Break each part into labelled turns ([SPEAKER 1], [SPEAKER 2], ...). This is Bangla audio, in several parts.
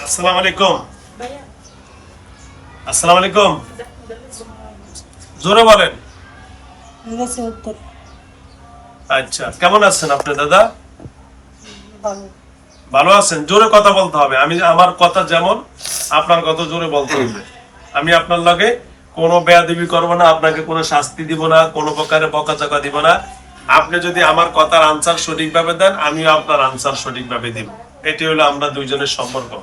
[SPEAKER 1] আসসালামু আলাইকুম। আসসালামু আলাইকুম। জোরে বলেন। আচ্ছা, কেমন আছেন আপনি দাদা? ভালো আছেন? জোরে কথা বলতে হবে। আমি আমার কথা যেমন আপনার কথা জোরে বলতে হবে। আমি আপনার লগে কোনো বেয়াদবি করব না, আপনাকে কোনো শাস্তি দিব না, কোনো প্রকারে বকাঝকা দিব না। আপনি যদি আমার কথার আনসার সঠিকভাবে দেন, আমিও আপনার আনসার সঠিকভাবে দিব। এটি হলো আমরা দুইজনের সম্পর্ক।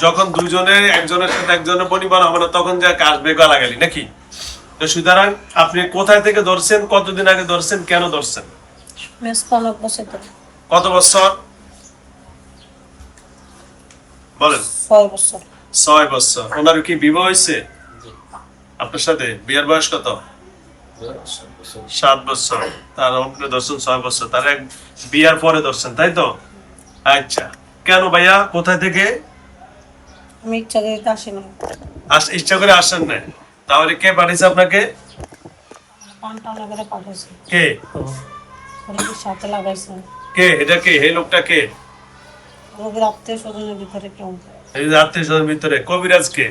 [SPEAKER 1] যখন দুইজনে একজনের সাথে একজনের পরিবার হবে না, তখন যা আসবে গালাগালি নাকি? তো সুতরাং আপনি কোথায় থেকে ধরছেন, কতদিন আগে ধরছেন, কেন ধরছেন? কত বছর বলেন?
[SPEAKER 2] 6 বছর।
[SPEAKER 1] 6 বছর। ওনার কি বিবাহ হয়েছে আপনার সাথে? বিয়ের বয়স কত? 7 বছর। তার আপনি ধরছেন 6 বছর, তার এক বিয়ার পরে ধরছেন, তাই তো? আচ্ছা, কেন ভাইয়া, কোথায় থেকে?
[SPEAKER 2] আমি ইচ্ছা করে আসি না।
[SPEAKER 1] ইচ্ছা করে আসেন না? তাহলে কে পাঠিয়েছে আপনাকে?
[SPEAKER 2] পান্টানা করে পাঠাইছে।
[SPEAKER 1] কে?
[SPEAKER 2] রোগীর সাথে লাগাইছে।
[SPEAKER 1] কে এটা? কে এই লোকটা? কে?
[SPEAKER 2] রোগীর আত্মীয় স্বজনের ভিতরে কেউ।
[SPEAKER 1] এই যে আত্মীয় স্বজনের ভিতরে কবিরাজ কে?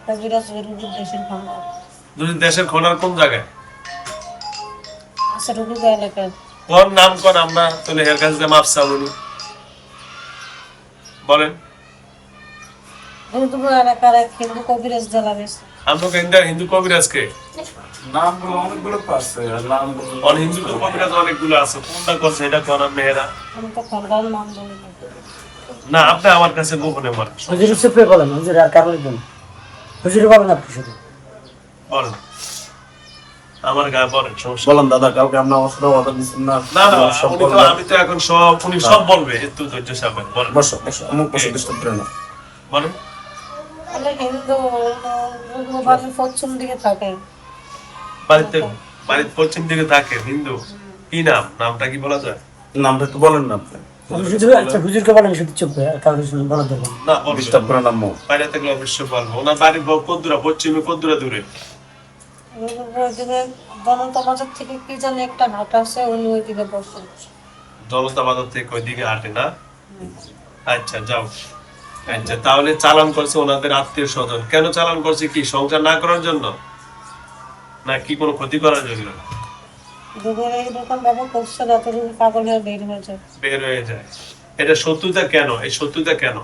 [SPEAKER 2] কবিরাজ রোগীর দেশের খানা
[SPEAKER 1] দুই দেশের খনার কোন জায়গায়
[SPEAKER 2] আছে? রোগীর এলাকায়।
[SPEAKER 1] কোন নাম কোন? আমরা তাহলে এর কাছে মাপ চাবনি বলেন।
[SPEAKER 2] হিন্দু এলাকার এক হিন্দু কবিরাজ জেলা গেছে।
[SPEAKER 1] আমরা হিন্দু কবিরাজ কে?
[SPEAKER 3] নামগুলো অনেকগুলো আছে, নামগুলো
[SPEAKER 1] হিন্দু তো কবিরাজ অনেকগুলো আছে, কোনটা করছে এটা কোন মেয়েরা?
[SPEAKER 2] আমি তো খরগাঁও নাম বলি না।
[SPEAKER 1] না, আপনি আমার কাছে গোপনে বলেন।
[SPEAKER 4] হুজুর চুপে বলেন, হুজুর আর কারণ বলেন, হুজুর বলেন আপনি শুধু
[SPEAKER 1] বলেন, আমার গায়ে বলেন, সমস্যা
[SPEAKER 3] বলেন দাদা, কাউকে আপনার অস্ত্র কথা দিচ্ছেন না?
[SPEAKER 1] না না, আমি তো এখন সব উনি সব বলবে, একটু ধৈর্য সাবেন বলেন।
[SPEAKER 3] বসো বসো, অমুক বসে ডিস্টার্ব করে না।
[SPEAKER 1] বলেন।
[SPEAKER 2] আমরা হিন্দু বাড়ির পশ্চিম দিকে থাকে।
[SPEAKER 1] বাড়ির পশ্চিম দিকে থাকে হিন্দু। কি নাম? নামটা কি বলা যায়?
[SPEAKER 3] নামটা একটু বলেন না আপনি।
[SPEAKER 4] শুধু আচ্ছা হুজুরকে বলেন শুধু চুপে, আর কারণ বলার দরকার নেই।
[SPEAKER 1] না, বলবেন।
[SPEAKER 3] ডিস্টার্ব করে না মো।
[SPEAKER 1] বাইরে থেকে অবশ্যই বলবো। ওনার বাড়ির কদ্দুরা পশ্চিমে, কদ্দুরা দূরে?
[SPEAKER 2] ওইদিকে জনতা বাজার থেকে কি জানি একটা ঘাট আছে, উনি ওইদিকে বসে।
[SPEAKER 1] জনতা বাজার থেকে ওইদিকে হাঁটে না? আচ্ছা, যাও। আচ্ছা, তাহলে চালান করছে ওনাদের আত্মীয় স্বজন। কেন চালান করছে? কি সংসার না করার জন্য, না কি কোনো ক্ষতি করার জন্য?
[SPEAKER 2] দুপুরে এই দোকান ব্যবহার করছে যাতে রোগী পাগল হয়ে বের হয়ে যায়।
[SPEAKER 1] বের হয়ে যায়। এটা শত্রুতা কেন? এই শত্রুতা কেন?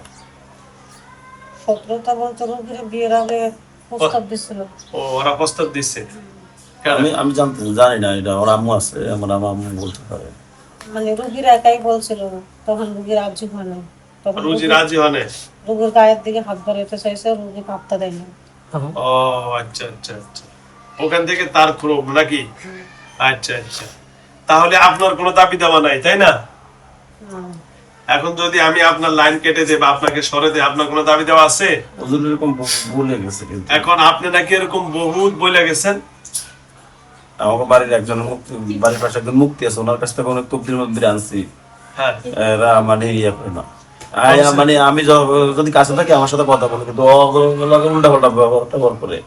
[SPEAKER 2] শত্রুতা বলতে রোগীর বিয়ের আগে প্রস্তাব দিছিল।
[SPEAKER 1] ও, ওরা প্রস্তাব দিচ্ছে কেন?
[SPEAKER 3] আমি জানি না, এটা ওর আম্মু আছে, আমার আম্মু বলতে পারে।
[SPEAKER 2] মানে রোগীর একাই বলছিল, তখন রোগীর রাজি হয় না। তখন
[SPEAKER 1] রুজি রাজি হনে?
[SPEAKER 2] রোগীর গায়ের দিকে হাত বাড়াইতে চাইছে, রোগী পাত্তা দেয় না।
[SPEAKER 1] ও আচ্ছা আচ্ছা আচ্ছা, ওখান থেকে তার ক্ষোভ নাকি? আচ্ছা আচ্ছা, তাহলে আপনার কোনো দাবি দেওয়া নাই, তাই না? এখন যদি আমি আপনার লাইন কেটে দেব, আপনাকে সরে দেব, আপনার কোনো দাবি দেওয়া আছে?
[SPEAKER 3] হুজুর এরকম বলে গেছে, কিন্তু
[SPEAKER 1] এখন আপনি নাকি এরকম বহুত বলে গেছেন।
[SPEAKER 3] আমাকে বাড়ির একজন বাড়ির পাশে একজন মুক্তি আছে, ওনার কাছ থেকে অনেক তবদির মধ্যে আনছি।
[SPEAKER 1] হ্যাঁ,
[SPEAKER 3] এরা মানে ইয়ে করে না। মানে আমি যদি কাছে থাকি আমার সাথে কথা বলে, কিন্তু উল্টা পাল্টা ব্যবহারটা করে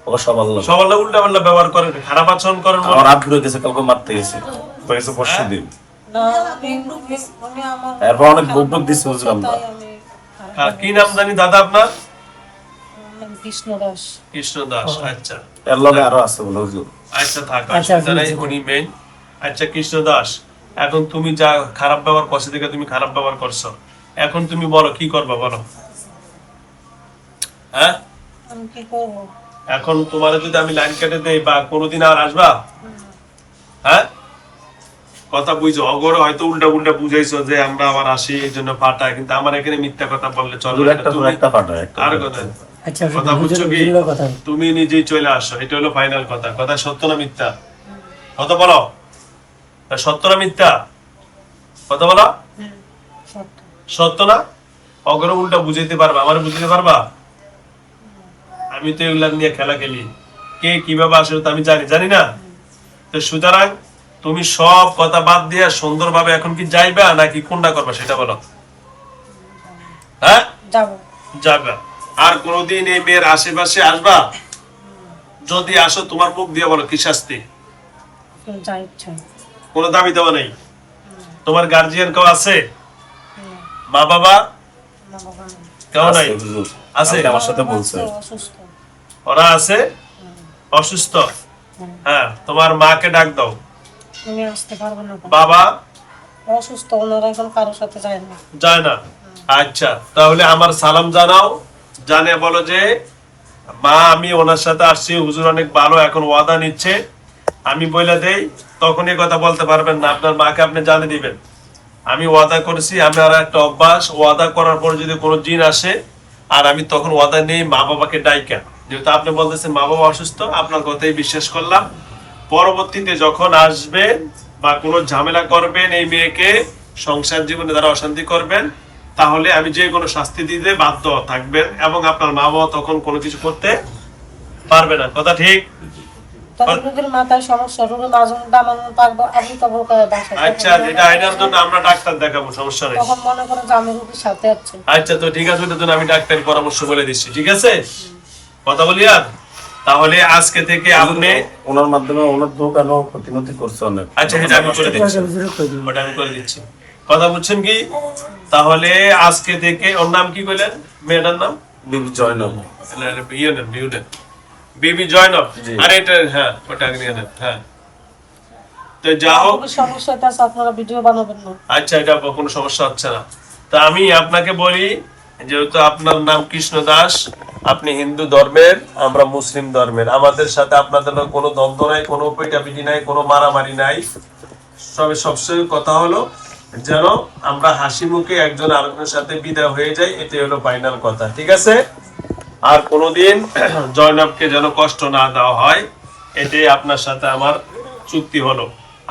[SPEAKER 3] ওকে সবার
[SPEAKER 1] সবাই উল্টা পাল্টা ব্যবহার করেন, খারাপ আচরণ করেন।
[SPEAKER 3] আমার হাত ঘুরে গেছে, কাউকে মারতে গেছে, হয়েছে পরশু দিন।
[SPEAKER 2] না, আমি আমার
[SPEAKER 3] এরপর অনেক বুক দিচ্ছে বুঝলাম না।
[SPEAKER 2] তাই আমি
[SPEAKER 1] কি নাম জানি দাদা আপনার?
[SPEAKER 2] কৃষ্ণ দাস।
[SPEAKER 1] কৃষ্ণ দাস। আচ্ছা
[SPEAKER 3] এর লগে আরো আছে বলে হুজুর।
[SPEAKER 1] আচ্ছা, থাক,
[SPEAKER 4] আচ্ছা,
[SPEAKER 1] অসুবিধা নাই, উনি মেইন। আচ্ছা কৃষ্ণ দাস, এখন তুমি যা খারাপ ব্যবহার করছো দেখে তুমি খারাপ ব্যবহার করছো, এখন তুমি বলো কি করবা, বলো। হ্যাঁ,
[SPEAKER 2] আমি কি করবো?
[SPEAKER 1] এখন তোমার যদি আমি লাইন কেটে দেই বা কোনোদিন আর আসবা? হ্যাঁ, কথা বুঝছো? অগর হয়তো উল্টা উল্টা বুঝাইছো যে আমরা আবার আসি এই জন্য পাঠায়, কিন্তু আমার এখানে মিথ্যা কথা বললে চলবে না।
[SPEAKER 3] একটা ফাটা
[SPEAKER 1] আর কথা
[SPEAKER 4] আচ্ছা
[SPEAKER 1] কথা বুঝছো কি?
[SPEAKER 4] হুজুরের কথা
[SPEAKER 1] তুমি নিজেই চলে আসো, এটা হলো ফাইনাল কথা। কথা সত্য না মিথ্যা? কথা বলো, সত্য না মিথ্যা? কথা বলো।
[SPEAKER 2] সত্য।
[SPEAKER 1] সত্য না? অগর উল্টা বুঝাইতে পারবা, আমার বুঝাইতে পারবা? আমি তো এগুলা নিয়ে খেলা খেলি, কে কিভাবে আসলে তো আমি জানি না। তো সুতরাং তুমি সব কথা বাদ দিয়ে সুন্দরভাবে এখন কি যাইবা নাকি কোনটা করবা সেটা বলো। হ্যাঁ,
[SPEAKER 2] যাবো।
[SPEAKER 1] যাবা। আর কোনোদিন এই মেয়ের আশেপাশে আসবা? যদি আসো তোমার মুখ দিয়ে বলো কি শাস্তি।
[SPEAKER 2] যা ইচ্ছা।
[SPEAKER 1] কোনো দাবি দেওয়া নেই? তোমার গার্জিয়ান কেউ আছে? মা বাবা?
[SPEAKER 2] না বাবা নেই।
[SPEAKER 1] কেউ নাই?
[SPEAKER 3] আছে হুজুর।
[SPEAKER 1] আছে?
[SPEAKER 3] কালকে আমার সাথে বলছে।
[SPEAKER 2] আছে, অসুস্থ।
[SPEAKER 1] ওরা আছে অসুস্থ?
[SPEAKER 2] হুম।
[SPEAKER 1] হ্যাঁ, তোমার মাকে ডাক দাও।
[SPEAKER 2] আমি আসতে পারবো না বাবা।
[SPEAKER 1] বাবা
[SPEAKER 2] অসুস্থ, ওনারা এখন কারোর সাথে যায় না।
[SPEAKER 1] যায় না? আচ্ছা, তাহলে আমার সালাম জানাও, জানে বলো যে মা আমি ওনার সাথে আসছি, হুজুর অনেক ভালো, এখন ওয়াদা নিচ্ছে। আমি বলে দেই, তখনই কথা বলতে পারবেন না, আপনার মাকে আপনি জানিয়ে দিবেন আমি ওয়াদা করেছি। আমার একটা অভ্যাস, ওয়াদা করার পর যদি কোনো জিন আসে আর আমি তখন ওয়াদা নেই, মা বাবাকে ডাইকা, যেহেতু আপনি বলতেছেন মা বাবা অসুস্থ, আপনার কথাই বিশ্বাস করলাম। পরবর্তীতে যখন আসবে বা কোনো ঝামেলা করবেন এই মেয়েকে, সংসার জীবনে যারা অশান্তি করবেন, তাহলে আমি যে কোনো শাস্তি দিতে বাধ্য থাকবেন এবং আপনার মা বাবা তখন কোনো কিছু করতে পারবে না। কথা ঠিক?
[SPEAKER 2] তখন রোগীর মাথায় সমস্যা, রোগীর মাজন দামানো পারবো, আমি তো বোকায় বাসায়।
[SPEAKER 1] আচ্ছা, যেটা আইনার জন্য আমরা ডাক্তার দেখাবো, সমস্যা নেই।
[SPEAKER 2] তখন মনে করো যে আমি রোগীর সাথে আছি।
[SPEAKER 1] আচ্ছা, তো ঠিক আছে, ওটার জন্য আমি ডাক্তারের পরামর্শ বলে দিচ্ছি, ঠিক আছে? কথা বলি আর, তাহলে আজকে থেকে আপনি,
[SPEAKER 3] ওনার মাধ্যমে ওনার দোকানও ক্ষতিমতি করছে অনেক।
[SPEAKER 1] আচ্ছা এটা আমি করে দিচ্ছি,
[SPEAKER 4] হুজুরে কই দিন।
[SPEAKER 1] ওটা আমি করে দিচ্ছি। কথা বুঝছেন কি? তাহলে আজকে থেকে, ওর নাম কি বললেন মেয়েটার নাম?
[SPEAKER 3] বিবি জয়নব।
[SPEAKER 1] বিবি জয়নব।
[SPEAKER 3] জি।
[SPEAKER 1] আরে এটা, হ্যাঁ ওটা আগে নিয়ে নেন। হ্যাঁ, তো যা হোক,
[SPEAKER 2] রোগীর সমস্যা এটা আছে, আপনারা ভিডিও বানাবেন না।
[SPEAKER 1] আচ্ছা এটা কোনো সমস্যা হচ্ছে না। তা আমি আপনাকে বলি, যেহেতু আপনার নাম কৃষ্ণ দাস, আপনি হিন্দু ধর্মের, আমরা মুসলিম ধর্মের, আমাদের সাথে আপনাদের কোনো দ্বন্দ্ব নাই, কোনো পিটাপিটি নাই, কোনো মারামারি নাই। তবে সবচেয়ে কথা হলো যেন আমরা হাসি মুখে একজন আরেকজনের সাথে বিদায় হয়ে যাই, এটাই হলো ফাইনাল কথা, ঠিক আছে? আর কোনোদিন জয়নবকে যেন কষ্ট না দেওয়া হয়, এটাই আপনার সাথে আমার চুক্তি হলো।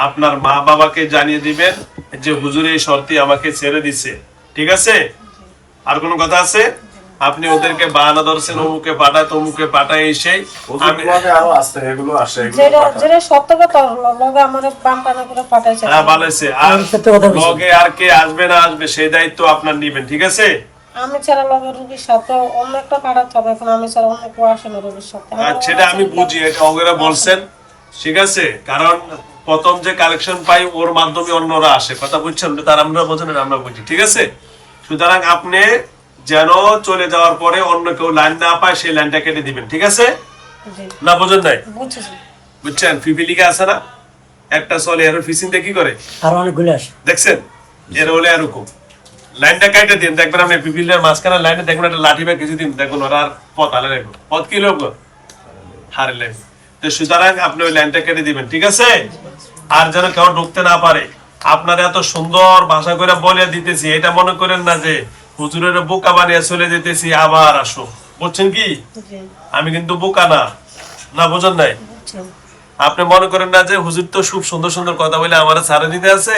[SPEAKER 1] আপনার মা বাবাকে জানিয়ে দিবেন যে হুজুর এই শর্তে আমাকে ছেড়ে দিছে, ঠিক আছে? আর কোনো কথা আছে? আপনি ওদেরকে বাহানা ধরছেন, অমুকে পাঠায় তমুকে পাঠায়, এসে আমি,
[SPEAKER 3] আরো আছে, এগুলো আসে, এগুলো
[SPEAKER 2] যেটা
[SPEAKER 3] পাঠান।
[SPEAKER 2] যেটা সত্য কথা, লগে আমার বাম টানা করে পাঠাইছে।
[SPEAKER 1] হ্যাঁ ভালো হয়েছে। আর
[SPEAKER 4] আমি সত্য কথা বলছি।
[SPEAKER 1] লগে আর কে আসবে না আসবে সেই দায়িত্ব আপনার নিবেন, ঠিক আছে?
[SPEAKER 2] আমি ছাড়া লগে রোগীর সাথে অন্য একটা পাঠাতে হবে, এখন আমি ছাড়া অন্য কেউ আসে না রোগীর সাথে।
[SPEAKER 1] আর সেটা আমি বুঝি, এটা ওরা বলছেন, ঠিক আছে? কারণ প্রথম যে কালেকশন পাই ওর মাধ্যমে অন্যরা আসে, কথা বুঝছেন? তার আমরা বোঝেন, আমরা বুঝি, ঠিক আছে? সুতরাং আপনি যেন চলে যাওয়ার পরে অন্য কেউ লাইন না পায়, সেই লাইনটা কেটে দিবেন, ঠিক আছে?
[SPEAKER 2] জি,
[SPEAKER 1] না বোঝেন নাই?
[SPEAKER 2] বুঝেছি।
[SPEAKER 1] বুঝছেন? ফিফিলিকা আছে না একটা, চলে এর ফিসিংটা কি করে
[SPEAKER 4] আর অনেকগুলো আসে।
[SPEAKER 1] দেখছেন? এর হলে এরকম লাইনটা কাটে দিন, দেখবেন আপনি পিপিলের মাঝখানে লাইনে দেখবেন একটা লাঠি বা কিছু দিন, দেখুন ওরা আর পথ আলে রাখবো, পথ কি লোক হারে লাগবে। তো সুতরাং আপনি ওই লাইনটা কেটে দিবেন, ঠিক আছে? আর যেন কেউ ঢুকতে না পারে। আপনার এত সুন্দর ভাষা করে বলে দিতেছি, এটা মনে করেন না যে হুজুরের বোকা বানিয়ে চলে যেতেছি আবার আসো, বুঝছেন কি?
[SPEAKER 2] জি,
[SPEAKER 1] আমি কিন্তু বোকা না, না বোঝেন নাই?
[SPEAKER 2] বুঝছি।
[SPEAKER 1] আপনি মনে করেন না যে হুজুর তো খুব সুন্দর সুন্দর কথা বলে আমার ছাড়ে দিতে আছে,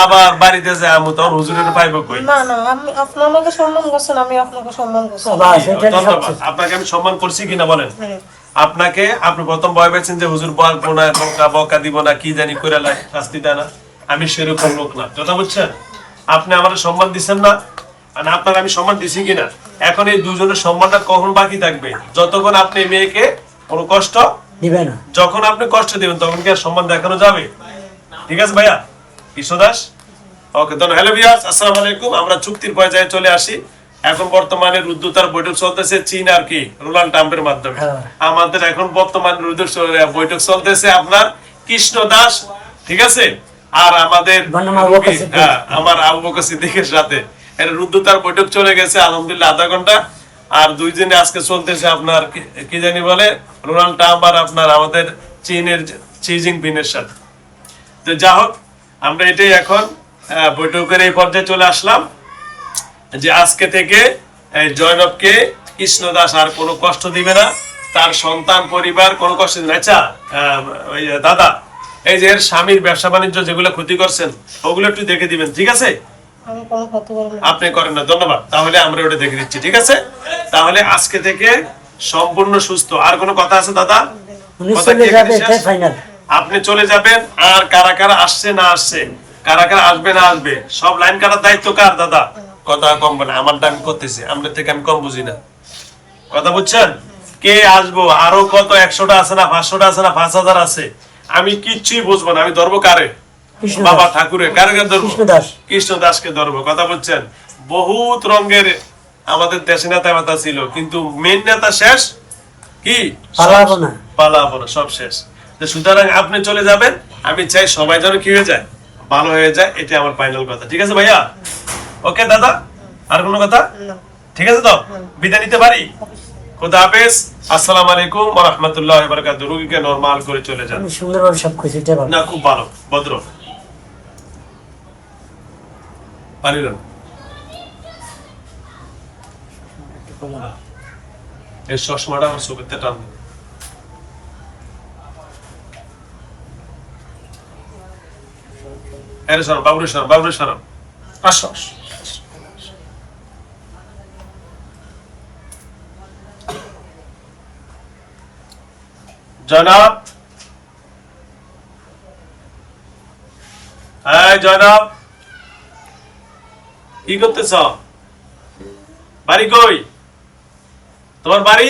[SPEAKER 1] আবার বাড়িতে যায় আমি তখন হুজুরের পাইব কই?
[SPEAKER 2] না না, আমি আপনি আমাকে সম্মান করছেন, আমি আপনাকে সম্মান করছি।
[SPEAKER 4] বাস, এটা
[SPEAKER 1] ধন্যবাদ।
[SPEAKER 4] সবচেয়ে।
[SPEAKER 1] আপনাকে আমি সম্মান করছি কিনা বলেন?
[SPEAKER 2] হ্যাঁ,
[SPEAKER 1] আপনাকে, আপনি প্রথম ভয় পেয়েছেন যে হুজুর বলবো না, বকা বকা দিব না, কি জানি করে শাস্তি দেয় না। আমি সেরকম লোক না, কথা বুঝছেন? আপনি আমার সম্মান দিচ্ছেন না, আর আপনার আমি সম্মান দিছি কিনা? এখন এই দুজনের সম্মানটা কখন বাকি থাকবে? যতক্ষণ আপনি মেয়েকে কোনো কষ্ট,
[SPEAKER 4] দিবে না।
[SPEAKER 1] যখন আপনি কষ্ট দিবেন তখন কি আর সম্মান দেখানো যাবে? ঠিক আছে ভাইয়া কৃষ্ণ দাস? ওকে, ধন্যবাদ। হ্যালো ভিউয়ার্স, আসসালামু আলাইকুম। আমরা চুক্তির পর্যায়ে চলে আসি। এখন বর্তমানে রুদ্ধতার বৈঠক চলতেছে চীন আর কি ডোনাল্ড ট্রাম্পের মাধ্যমে।
[SPEAKER 4] হ্যাঁ।
[SPEAKER 1] আমাদের এখন বর্তমানে বৈঠক চলতেছে আপনার কৃষ্ণ দাস, ঠিক আছে? আর আমাদের
[SPEAKER 4] বনাম আবু বকর সিদ্দিক।
[SPEAKER 1] হ্যাঁ, আমার আবু বকর সিদ্দিকের সাথে এটা রুদ্ধতার বৈঠক চলে গেছে আলহামদুলিল্লাহ আধা ঘন্টা। আর দুইজনে আজকে চলতেছে আপনার কি জানি বলে ডোনাল্ড ট্রাম্প আর আপনার আমাদের চীনের শি জিনপিংয়ের সাথে। তো যা হোক, আমরা এটাই এখন বৈঠকের এই পর্যায়ে চলে আসলাম যে আজকে থেকে জয়নবকে কৃষ্ণ দাস আর কোনো কষ্ট দিবে না, তার সন্তান পরিবার কোনো কষ্ট দিবে না। আচ্ছা ওই দাদা, এই যে এর স্বামীর ব্যবসা বাণিজ্য যেগুলো ক্ষতি করছেন ওগুলো একটু দেখে দিবেন, ঠিক আছে?
[SPEAKER 2] আমি কোনো ক্ষতি করবো না।
[SPEAKER 1] আপনি করেন না, ধন্যবাদ। তাহলে আমরা ওটা দেখে দিচ্ছি, ঠিক আছে? তাহলে আজকে থেকে সম্পূর্ণ সুস্থ। আর কোনো কথা আছে দাদা?
[SPEAKER 4] উনি
[SPEAKER 1] কথা
[SPEAKER 4] চলে
[SPEAKER 1] কি
[SPEAKER 4] যাবে,
[SPEAKER 1] এখানে
[SPEAKER 4] এটাই
[SPEAKER 1] শেষ?
[SPEAKER 4] ফাইনাল।
[SPEAKER 1] আপনি চলে যাবেন, আর কারা কারা আসছে না আসছে, কারা কারা আসবে না আসবে, সব লাইন কাটার দায়িত্ব কার দাদা? কথা কম বলে, আমারটা আমি করতেছি, আপনার থেকে আমি কম বুঝি না, কথা বুঝছেন? কে আসবো, আরো কত 100টা আছে না 500টা আছে না 5000 আছে, আমি কিচ্ছুই বুঝবো না। আমি ধরবো কারে?
[SPEAKER 4] কৃষ্ণ
[SPEAKER 1] বাবা
[SPEAKER 4] দাস।
[SPEAKER 1] ঠাকুরের কারে ধরবো?
[SPEAKER 4] কৃষ্ণ দাস।
[SPEAKER 1] কৃষ্ণ দাসকে ধরবো, কথা বুঝছেন? বহুত রঙের আমাদের দেশে নেতা মাতা ছিল, কিন্তু মেন নেতা শেষ, কি
[SPEAKER 4] পালাবো না।
[SPEAKER 1] পালাবো না, সব শেষ। তো সুতরাং আপনি চলে যাবেন, আমি চাই সবাই যেন কি হয়ে যায়, ভালো হয়ে যায়, এটা আমার ফাইনাল কথা। ঠিক আছে ভাইয়া? ওকে দাদা, আর কোনো কথা?
[SPEAKER 2] না,
[SPEAKER 1] ঠিক আছে তো, বিদায় নিতে পারি? খোদা হাফেজ, আসসালামু আলাইকুম ওয়া রাহমাতুল্লাহি ওয়া বারাকাতুহু। রোগীকে নরমাল করে চলে যান।
[SPEAKER 4] আমি সুন্দরভাবে সব কিছু এটা ভালো।
[SPEAKER 1] না, খুব ভালো, ভদ্র। পানি নেন। এই চশমাটা আমার চোখেতে টান দিন। আরে সরো, বাবুরে সরো, বাবুরে সরো। আসো, আসো। জনাব, হ্যাঁ জনাব, কি করতেছ? বাড়ি কই তোমার? বাড়ি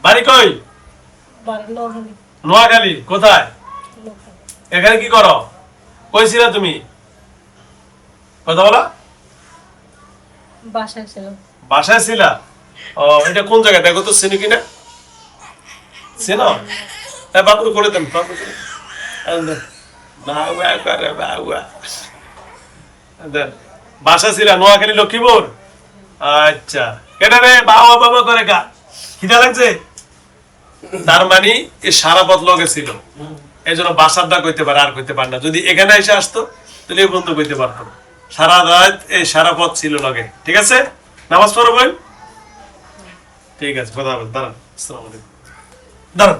[SPEAKER 1] বাড়ি কই?
[SPEAKER 2] বাড়ির লোহানি
[SPEAKER 1] নোয়াখালী। কোথায়? এখানে কি করো? কইছিলা তুমি? কথা বলো।
[SPEAKER 2] বাসায় ছিল।
[SPEAKER 1] বাসায় ছিলা? ও, এটা কোন জায়গা দেখো তো, চিনি কিনা? চিনো? হ্যাঁ, বাবুর করে দেন, বাবুর করে দেন। বাউয়া করে, বাউয়া। দেন। বাসা ছিলা নোয়াখালী, লক্ষ্মীপুর? আচ্ছা, কেটে রে বাবা বাবা করে গা, খিদা লাগছে? তার মানে এই সারা পথ লগে ছিল, এই জন্য বাসার ডাক কইতে পারে, আর কইতে পারে না। যদি এখানে এসে আসতো তাহলে এই বন্ধু কইতে পারতো না। সারা রাত এই সারা পথ ছিল লগে। ঠিক আছে, নামাজ পড়ো বোন। ঠিক আছে, কথা বল, দাঁড়ান। আসসালামু আলাইকুম। দাঁড়ান।